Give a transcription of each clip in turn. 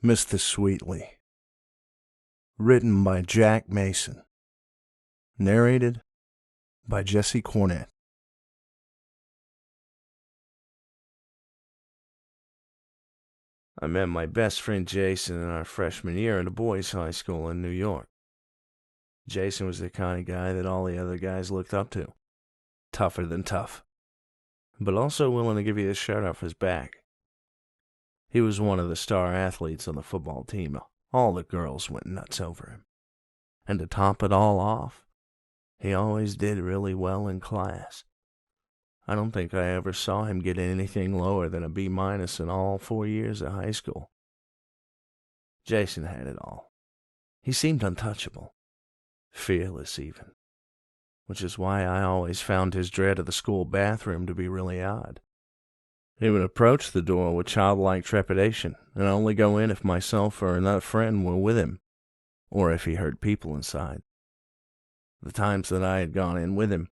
Mr. Sweetly. Written by Jack Mason. Narrated by Jesse Cornett. I met my best friend Jason in our freshman year at a boys' high school in New York. Jason was the kind of guy that all the other guys looked up to. Tougher than tough, but also willing to give you the shirt off his back. He was one of the star athletes on the football team. All the girls went nuts over him. And to top it all off, he always did really well in class. I don't think I ever saw him get anything lower than a B- in all 4 years of high school. Jason had it all. He seemed untouchable, fearless even, which is why I always found his dread of the school bathroom to be really odd. He would approach the door with childlike trepidation and only go in if myself or another friend were with him, or if he heard people inside. The times that I had gone in with him,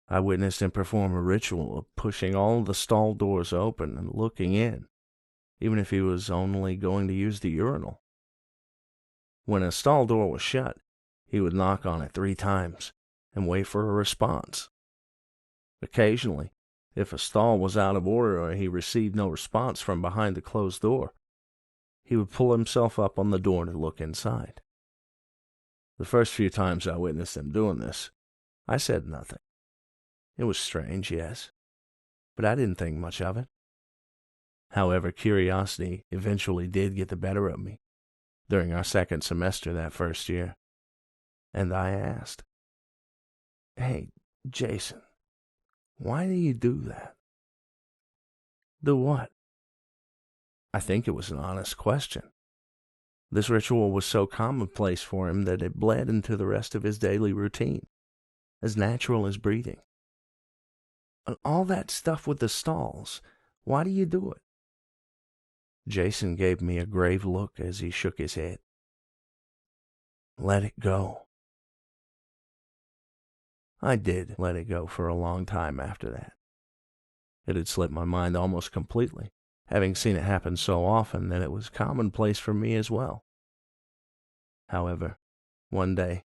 I witnessed him perform a ritual of pushing all the stall doors open and looking in, even if he was only going to use the urinal. When a stall door was shut, he would knock on it 3 times and wait for a response. Occasionally, if a stall was out of order or he received no response from behind the closed door, he would pull himself up on the door to look inside. The first few times I witnessed him doing this, I said nothing. It was strange, yes, but I didn't think much of it. However, curiosity eventually did get the better of me during our second semester that first year, and I asked, "Hey, Jason, why do you do that?" Do what? I think it was an honest question. This ritual was so commonplace for him that it bled into the rest of his daily routine, as natural as breathing. All that stuff with the stalls, why do you do it? Jason gave me a grave look as he shook his head. Let it go. I did let it go for a long time after that. It had slipped my mind almost completely, having seen it happen so often that it was commonplace for me as well. However, one day,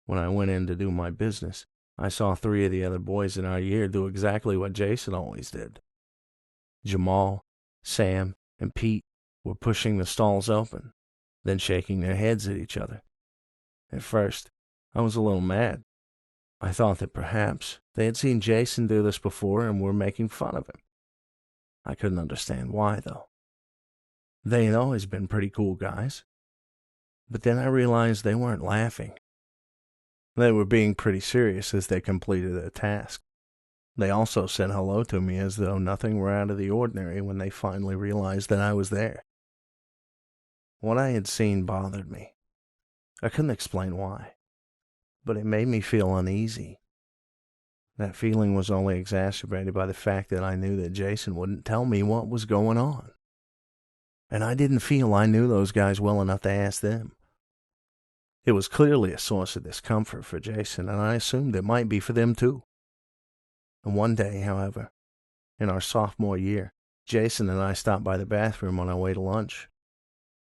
when I went in to do my business, I saw 3 of the other boys in our year do exactly what Jason always did. Jamal, Sam, and Pete were pushing the stalls open, then shaking their heads at each other. At first, I was a little mad. I thought that perhaps they had seen Jason do this before and were making fun of him. I couldn't understand why, though. They had always been pretty cool guys. But then I realized they weren't laughing. They were being pretty serious as they completed their task. They also said hello to me as though nothing were out of the ordinary when they finally realized that I was there. What I had seen bothered me. I couldn't explain why, but it made me feel uneasy. That feeling was only exacerbated by the fact that I knew that Jason wouldn't tell me what was going on. And I didn't feel I knew those guys well enough to ask them. It was clearly a source of discomfort for Jason, and I assumed it might be for them too. And one day, however, in our sophomore year, Jason and I stopped by the bathroom on our way to lunch.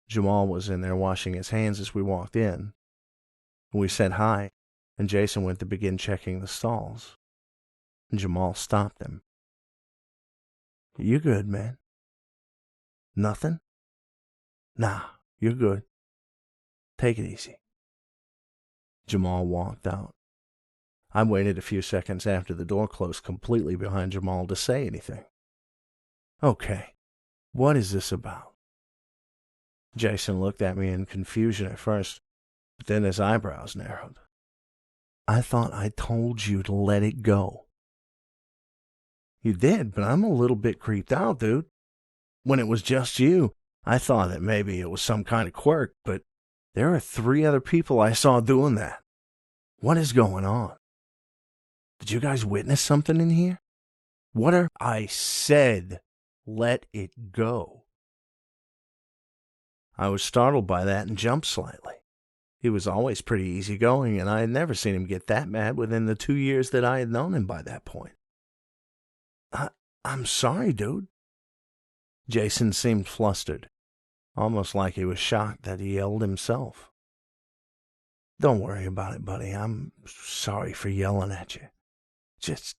Jamal was in there washing his hands as we walked in. We said hi, and Jason went to begin checking the stalls. Jamal stopped him. "You good, man?" "Nothing?" "Nah, you're good. Take it easy." Jamal walked out. I waited a few seconds after the door closed completely behind Jamal to say anything. "Okay, what is this about?" Jason looked at me in confusion at first, but then his eyebrows narrowed. "I thought I told you to let it go." "You did, but I'm a little bit creeped out, dude. When it was just you, I thought that maybe it was some kind of quirk, but there are 3 other people I saw doing that. What is going on? Did you guys witness something in here? What are—" "I said, let it go." I was startled by that and jumped slightly. He was always pretty easygoing, and I had never seen him get that mad within the 2 years that I had known him by that point. I'm sorry, dude." Jason seemed flustered. almost like he was shocked that he yelled himself. "Don't worry about it, buddy. I'm sorry for yelling at you. Just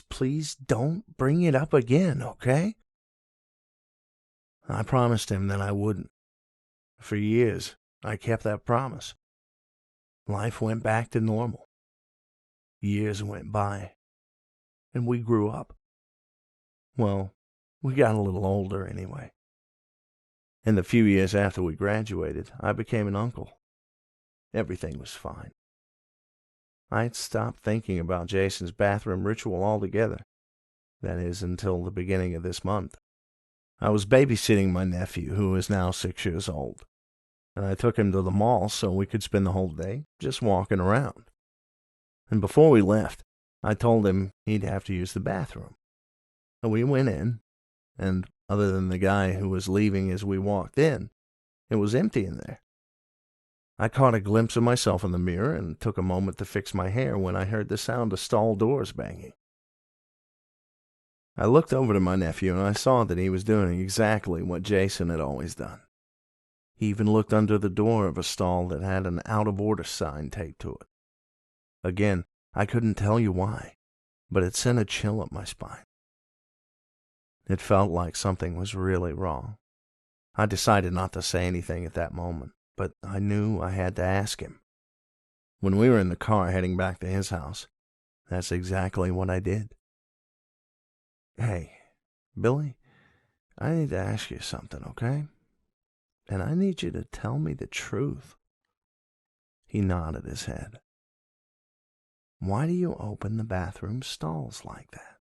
please don't bring it up again, okay?" I promised him that I wouldn't. For years, I kept that promise. Life went back to normal. Years went by, and we grew up. Well, we got a little older anyway. In the few years after we graduated, I became an uncle. Everything was fine. I'd stopped thinking about Jason's bathroom ritual altogether. That is, until the beginning of this month. I was babysitting my nephew, who is now 6 years old, and I took him to the mall so we could spend the whole day just walking around. And before we left, I told him he'd have to use the bathroom. So we went in, and other than the guy who was leaving as we walked in, it was empty in there. I caught a glimpse of myself in the mirror and took a moment to fix my hair when I heard the sound of stall doors banging. I looked over to my nephew and I saw that he was doing exactly what Jason had always done. He even looked under the door of a stall that had an out-of-order sign taped to it. Again, I couldn't tell you why, but it sent a chill up my spine. It felt like something was really wrong. I decided not to say anything at that moment, but I knew I had to ask him. When we were in the car heading back to his house, that's exactly what I did. "Hey, Billy, I need to ask you something, okay? And I need you to tell me the truth." He nodded his head. "Why do you open the bathroom stalls like that?"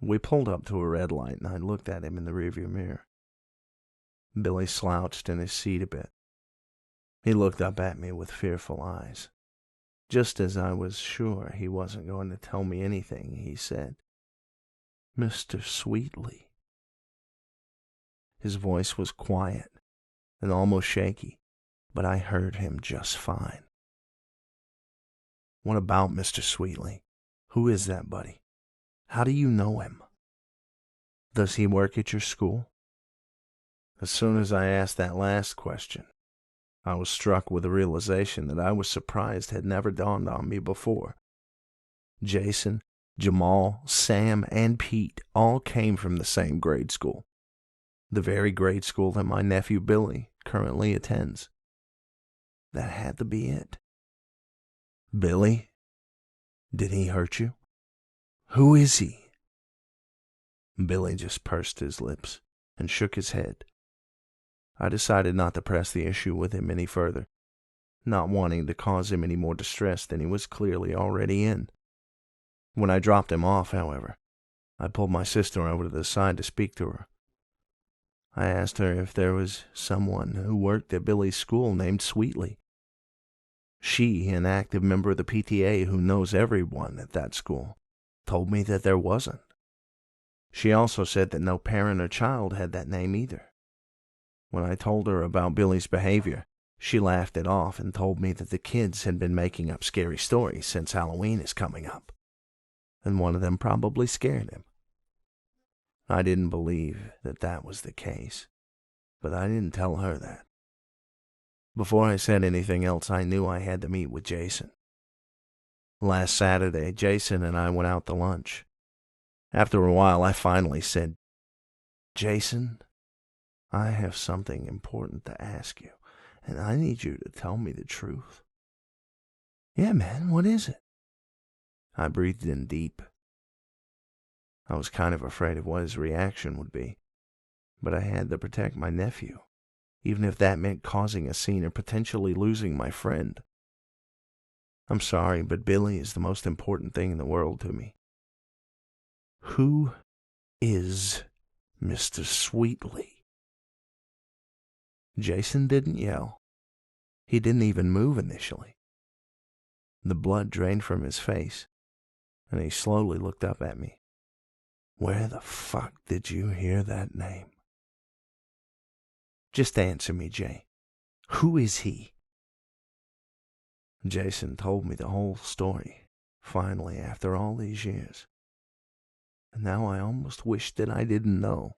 We pulled up to a red light, and I looked at him in the rearview mirror. Billy slouched in his seat a bit. He looked up at me with fearful eyes. Just as I was sure he wasn't going to tell me anything, he said, "Mr. Sweetly." His voice was quiet and almost shaky, but I heard him just fine. "What about Mr. Sweetly? Who is that, buddy? How do you know him? Does he work at your school?" As soon as I asked that last question, I was struck with a realization that I was surprised had never dawned on me before. Jason, Jamal, Sam, and Pete all came from the same grade school. The very grade school that my nephew Billy currently attends. That had to be it. "Billy? Did he hurt you? Who is he?" Billy just pursed his lips and shook his head. I decided not to press the issue with him any further, not wanting to cause him any more distress than he was clearly already in. When I dropped him off, however, I pulled my sister over to the side to speak to her. I asked her if there was someone who worked at Billy's school named Sweetly. She, an active member of the PTA who knows everyone at that school, told me that there wasn't. She also said that no parent or child had that name either. When I told her about Billy's behavior, she laughed it off and told me that the kids had been making up scary stories since Halloween is coming up, and one of them probably scared him. I didn't believe that that was the case, but I didn't tell her that. Before I said anything else, I knew I had to meet with Jason. Last Saturday, Jason and I went out to lunch. After a while, I finally said, "Jason, I have something important to ask you, and I need you to tell me the truth." "Yeah, man, what is it?" I breathed in deep. I was kind of afraid of what his reaction would be, but I had to protect my nephew, even if that meant causing a scene or potentially losing my friend. "I'm sorry, but Billy is the most important thing in the world to me." "Who is Mr. Sweetly?" Jason didn't yell. He didn't even move initially. The blood drained from his face, and he slowly looked up at me. "Where the fuck did you hear that name?" "Just answer me, Jay. Who is he?" Jason told me the whole story, finally, after all these years. And now I almost wish that I didn't know.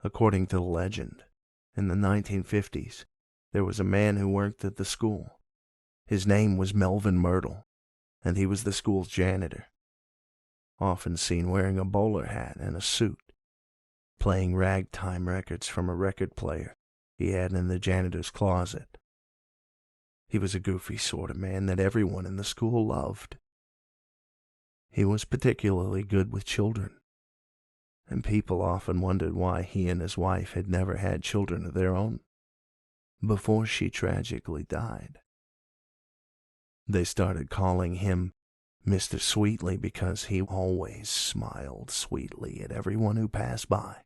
According to the legend, in the 1950s, there was a man who worked at the school. His name was Melvin Myrtle, and he was the school's janitor. Often seen wearing a bowler hat and a suit, playing ragtime records from a record player he had in the janitor's closet. He was a goofy sort of man that everyone in the school loved. He was particularly good with children, and people often wondered why he and his wife had never had children of their own before she tragically died. They started calling him Mr. Sweetly because he always smiled sweetly at everyone who passed by.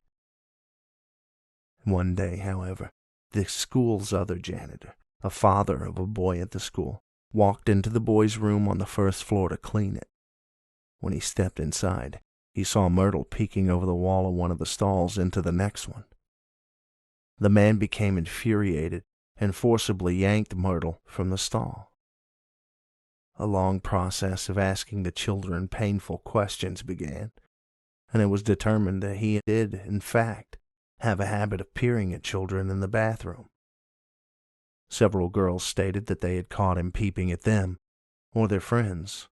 One day, however, the school's other janitor, a father of a boy at the school, walked into the boy's room on the first floor to clean it. When he stepped inside, he saw Myrtle peeking over the wall of one of the stalls into the next one. The man became infuriated and forcibly yanked Myrtle from the stall. A long process of asking the children painful questions began, and it was determined that he did, in fact, have a habit of peering at children in the bathroom. Several girls stated that they had caught him peeping at them or their friends,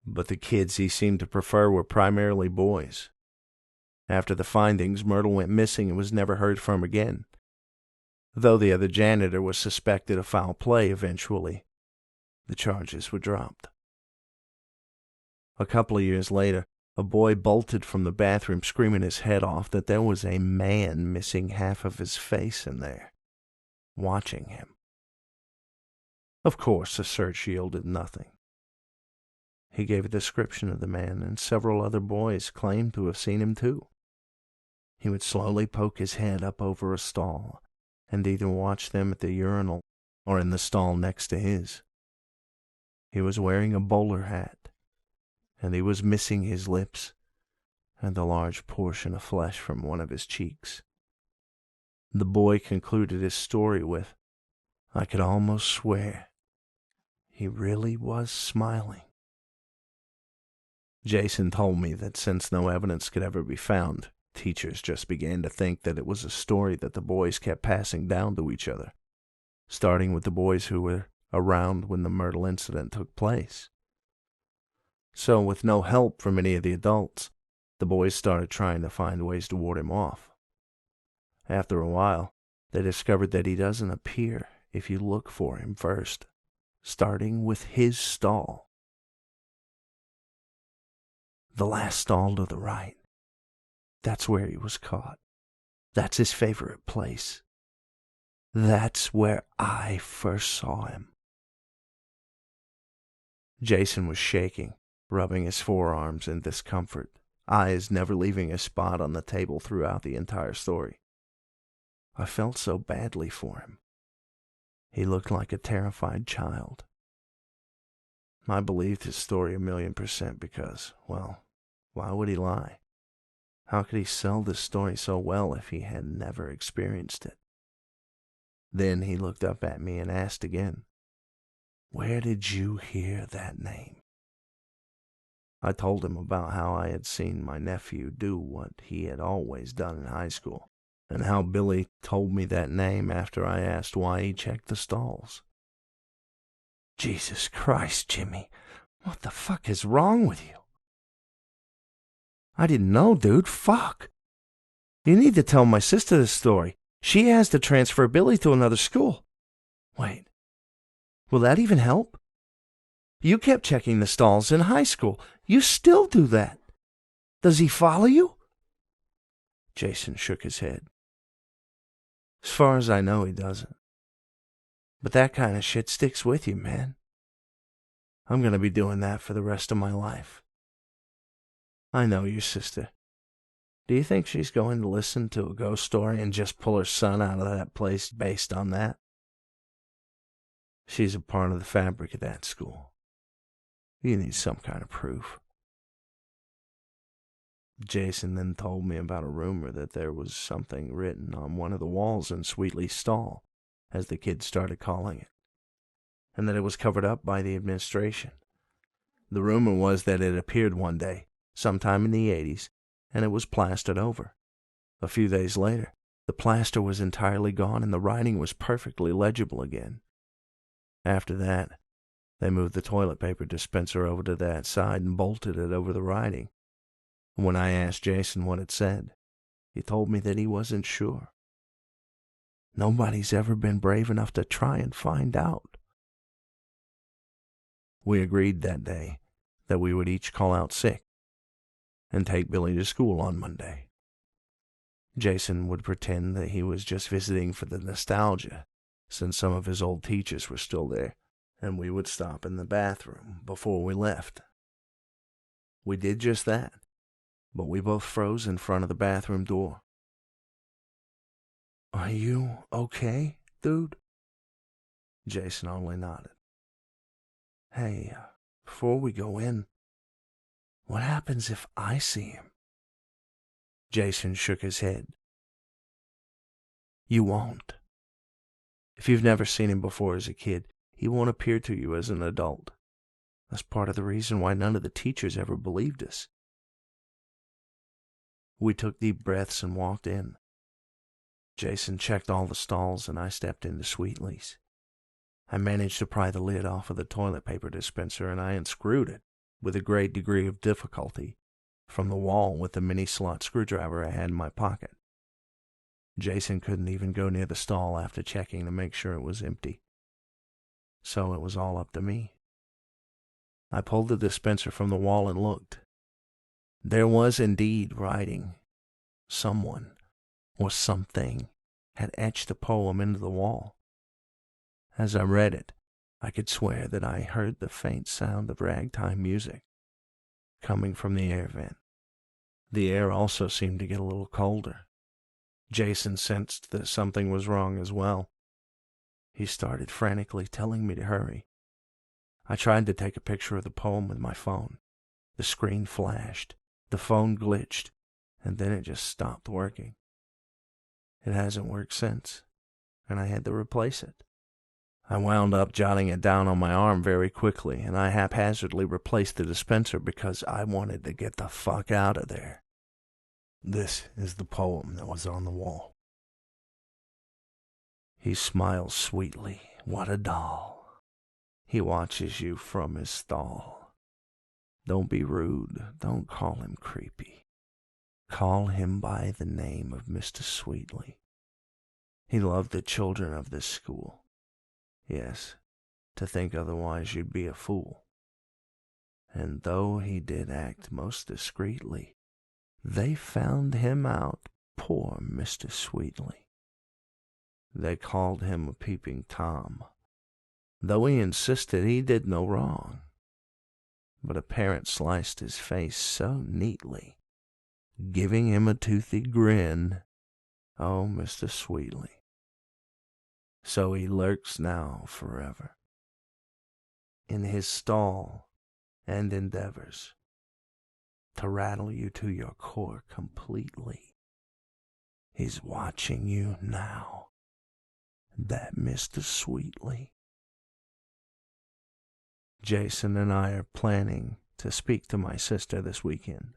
but the kids he seemed to prefer were primarily boys. After the findings, Myrtle went missing and was never heard from again. Though the other janitor was suspected of foul play eventually, the charges were dropped. A couple of years later, a boy bolted from the bathroom screaming his head off that there was a man missing half of his face in there, watching him. Of course, the search yielded nothing. He gave a description of the man, and several other boys claimed to have seen him too. He would slowly poke his head up over a stall and either watch them at the urinal or in the stall next to his. He was wearing a bowler hat, and he was missing his lips and a large portion of flesh from one of his cheeks. The boy concluded his story with, "I could almost swear he really was smiling." Jason told me that since no evidence could ever be found, teachers just began to think that it was a story that the boys kept passing down to each other, starting with the boys who were around when the Myrtle incident took place. So, with no help from any of the adults, the boys started trying to find ways to ward him off. After a while, they discovered that he doesn't appear if you look for him first, starting with his stall. The last stall to the right. That's where he was caught. That's his favorite place. That's where I first saw him. Jason was shaking, rubbing his forearms in discomfort, eyes never leaving a spot on the table throughout the entire story. I felt so badly for him. He looked like a terrified child. I believed his story 1,000,000% because, well, why would he lie? How could he sell this story so well if he had never experienced it? Then he looked up at me and asked again, "Where did you hear that name?" I told him about how I had seen my nephew do what he had always done in high school, and how Billy told me that name after I asked why he checked the stalls. Jesus Christ, Jimmy, what the fuck is wrong with you? I didn't know, dude. Fuck. You need to tell my sister this story. She has to transfer Billy to another school. Wait, will that even help? You kept checking the stalls in high school. You still do that. Does he follow you? Jason shook his head. As far as I know, he doesn't. But that kind of shit sticks with you, man. I'm going to be doing that for the rest of my life. I know your sister. Do you think she's going to listen to a ghost story and just pull her son out of that place based on that? She's a part of the fabric of that school. You need some kind of proof. Jason then told me about a rumor that there was something written on one of the walls in Sweetly's stall, as the kids started calling it, and that it was covered up by the administration. The rumor was that it appeared one day, sometime in the 80s, and it was plastered over. A few days later, the plaster was entirely gone and the writing was perfectly legible again. After that, they moved the toilet paper dispenser over to that side and bolted it over the writing. When I asked Jason what it said, he told me that he wasn't sure. Nobody's ever been brave enough to try and find out. We agreed that day that we would each call out sick and take Billy to school on Monday. Jason would pretend that he was just visiting for the nostalgia, since some of his old teachers were still there, and we would stop in the bathroom before we left. We did just that, but we both froze in front of the bathroom door. "Are you okay, dude?" Jason only nodded. "Hey, before we go in, what happens if I see him?" Jason shook his head. "You won't. If you've never seen him before as a kid, he won't appear to you as an adult. That's part of the reason why none of the teachers ever believed us." We took deep breaths and walked in. Jason checked all the stalls and I stepped into Sweetley's. I managed to pry the lid off of the toilet paper dispenser and I unscrewed it with a great degree of difficulty from the wall with the mini-slot screwdriver I had in my pocket. Jason couldn't even go near the stall after checking to make sure it was empty. So it was all up to me. I pulled the dispenser from the wall and looked. There was indeed writing. Someone or something had etched a poem into the wall. As I read it, I could swear that I heard the faint sound of ragtime music coming from the air vent. The air also seemed to get a little colder. Jason sensed that something was wrong as well. He started frantically telling me to hurry. I tried to take a picture of the poem with my phone. The screen flashed, the phone glitched, and then it just stopped working. It hasn't worked since, and I had to replace it. I wound up jotting it down on my arm very quickly, and I haphazardly replaced the dispenser because I wanted to get the fuck out of there. This is the poem that was on the wall. He smiles sweetly, what a doll. He watches you from his stall. Don't be rude, don't call him creepy. Call him by the name of Mr. Sweetly. He loved the children of this school. Yes, to think otherwise you'd be a fool. And though he did act most discreetly, they found him out, poor Mr. Sweetly. They called him a peeping Tom, though he insisted he did no wrong. But a parent sliced his face so neatly, giving him a toothy grin. Oh, Mr. Sweetly. So he lurks now forever, in his stall and endeavors to rattle you to your core completely. He's watching you now, that Mr. Sweetly. Jason and I are planning to speak to my sister this weekend.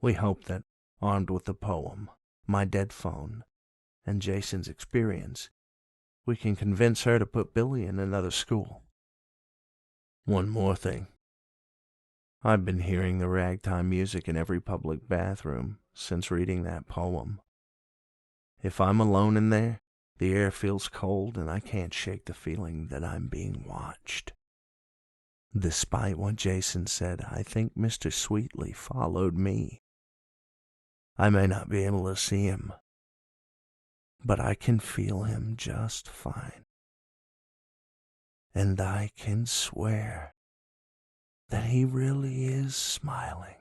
We hope that, armed with the poem, my dead phone, and Jason's experience, we can convince her to put Billy in another school. One more thing. I've been hearing the ragtime music in every public bathroom since reading that poem. If I'm alone in there, the air feels cold and I can't shake the feeling that I'm being watched. Despite what Jason said, I think Mr. Sweetly followed me. I may not be able to see him, but I can feel him just fine. And I can swear that he really is smiling.